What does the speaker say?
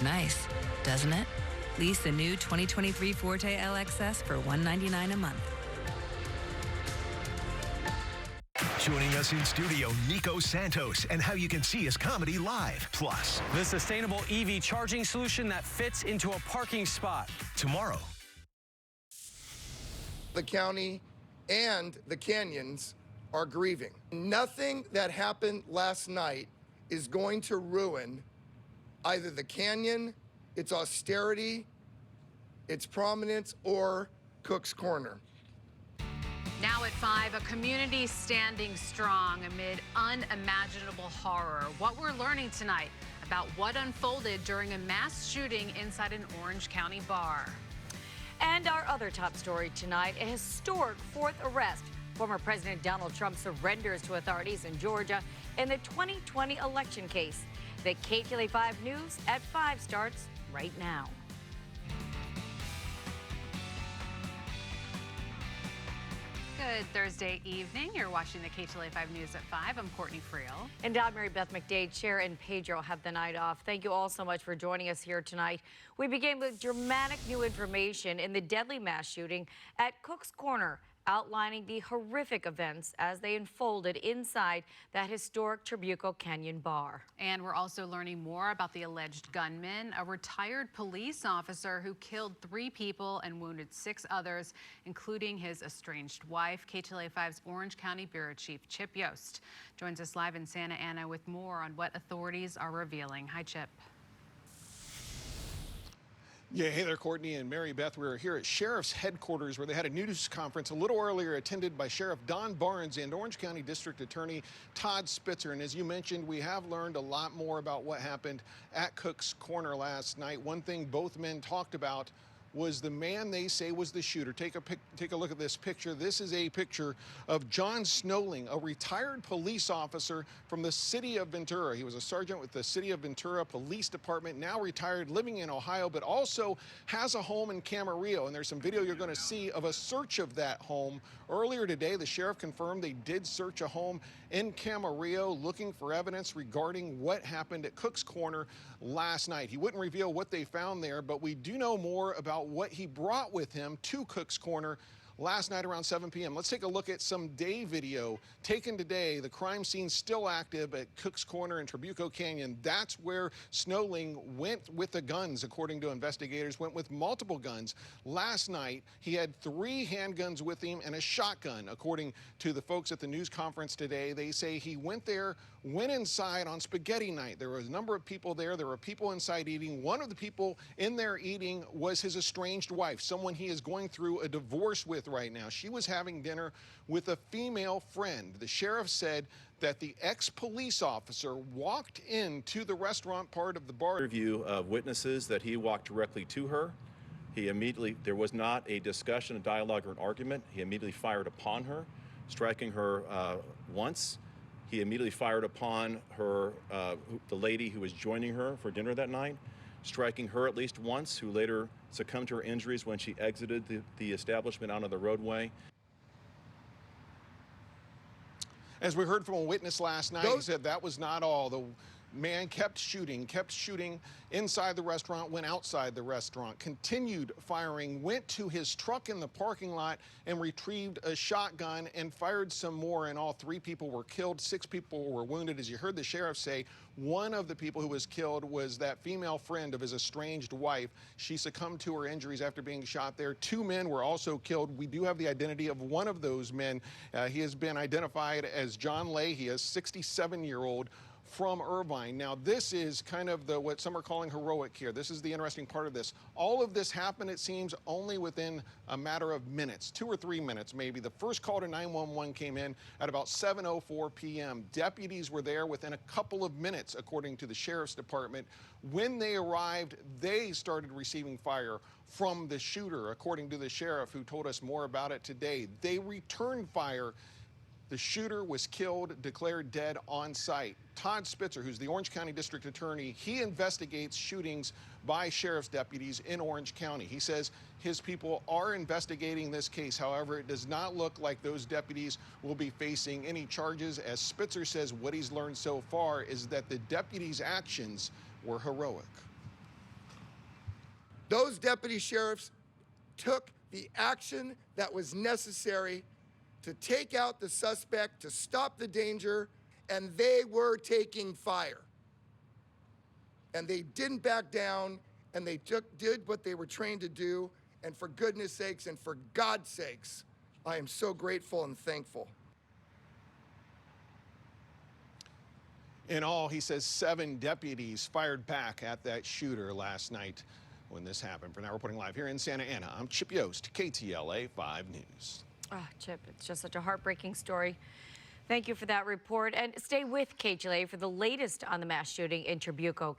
Nice, doesn't it? Lease the new 2023 Forte LXS for $199 a month. Joining us in studio, Nico Santos, and how you can see his comedy live. Plus, the sustainable EV charging solution that fits into a parking spot. Tomorrow. The county and the canyons are grieving. Nothing that happened last night is going to ruin either the canyon, its austerity, its prominence, or Cook's Corner. Now at 5, a community standing strong amid unimaginable horror. What we're learning tonight about what unfolded during a mass shooting inside an Orange County bar. And our other top story tonight, a historic fourth arrest. Former President Donald Trump surrenders to authorities in Georgia in the 2020 election case. The Ktla 5 News at 5 starts right now. Good Thursday evening. You're watching the Ktla 5 News at 5. I'm Courtney Friel. And I'm Mary Beth McDade. Cher and Pedro have the night off. Thank you all so much for joining us here tonight. We begin with dramatic new information in the deadly mass shooting at Cook's Corner, outlining the horrific events as they unfolded inside that historic Trabuco Canyon bar. And we're also learning more about the alleged gunman, a retired police officer who killed 3 people and wounded 6 others, including his estranged wife. Ktla 5's Orange County Bureau Chief Chip Yost joins us live in Santa Ana with more on what authorities are revealing. Hi, Chip. Yeah, hey there, Courtney and Mary Beth. We're here at Sheriff's headquarters where they had a news conference a little earlier attended by Sheriff Don Barnes and Orange County District Attorney Todd Spitzer. And as you mentioned, we have learned a lot more about what happened at Cook's Corner last night. One thing both men talked about was the man they say was the shooter. Take a look at this picture. This is a picture of John Snowling, a retired police officer from the city of Ventura. He was a sergeant with the city of Ventura Police Department, now retired, living in Ohio, but also has a home in Camarillo. And there's some video you're going to see of a search of that home. Earlier today, the sheriff confirmed they did search a home in Camarillo looking for evidence regarding what happened at Cook's Corner last night. He wouldn't reveal what they found there, but we do know more about what he brought with him to Cook's Corner last night around 7 p.m. Let's take a look at some day video taken today. The crime scene still active at Cook's Corner in Trabuco Canyon. That's where Snowling went with the guns, according to investigators, went with multiple guns. Last night, he had 3 handguns with him and a shotgun. According to the folks at the news conference today, they say he went inside on spaghetti night. There was a number of people there. There were people inside eating. One of the people in there eating was his estranged wife, someone he is going through a divorce with right now. She was having dinner with a female friend. The sheriff said that the ex-police officer walked into the restaurant part of the bar. Interview of witnesses that he walked directly to her. There was not a discussion, a dialogue, or an argument. He immediately fired upon her, striking her once. He immediately fired upon her, the lady who was joining her for dinner that night, striking her at least once, who later succumbed to her injuries when she exited the establishment onto the roadway. As we heard from a witness last night, he said that was not all. The man kept shooting inside the restaurant, went outside the restaurant, continued firing, went to his truck in the parking lot and retrieved a shotgun and fired some more. And all 3 people were killed, 6 people were wounded. As you heard the sheriff say, one of the people who was killed was that female friend of his estranged wife. She succumbed to her injuries after being shot there. 2 men were also killed. We do have the identity of one of those men. He has been identified as John Lay. He is 67-year-old from Irvine. Now, this is kind of what some are calling heroic here. This is the interesting part of this. All of this happened, it seems, only within a matter of minutes, 2 or 3 minutes maybe. The first call to 911 came in at about 7:04 p.m. Deputies were there within a couple of minutes, according to the sheriff's department. When they arrived, they started receiving fire from the shooter, according to the sheriff, who told us more about it today. They returned fire. The shooter was killed, declared dead on site. Todd Spitzer, who's the Orange County District Attorney, he investigates shootings by sheriff's deputies in Orange County. He says his people are investigating this case. However, it does not look like those deputies will be facing any charges. As Spitzer says, what he's learned so far is that the deputies' actions were heroic. Those deputy sheriffs took the action that was necessary to take out the suspect, to stop the danger, and they were taking fire. And they didn't back down, and they did what they were trained to do, and for goodness sakes and for God's sakes, I am so grateful and thankful. In all, he says 7 deputies fired back at that shooter last night when this happened. For now, reporting live here in Santa Ana, I'm Chip Yost, KTLA 5 News. Oh, Chip, it's just such a heartbreaking story. Thank you for that report. And stay with KTLA for the latest on the mass shooting in Trabuco.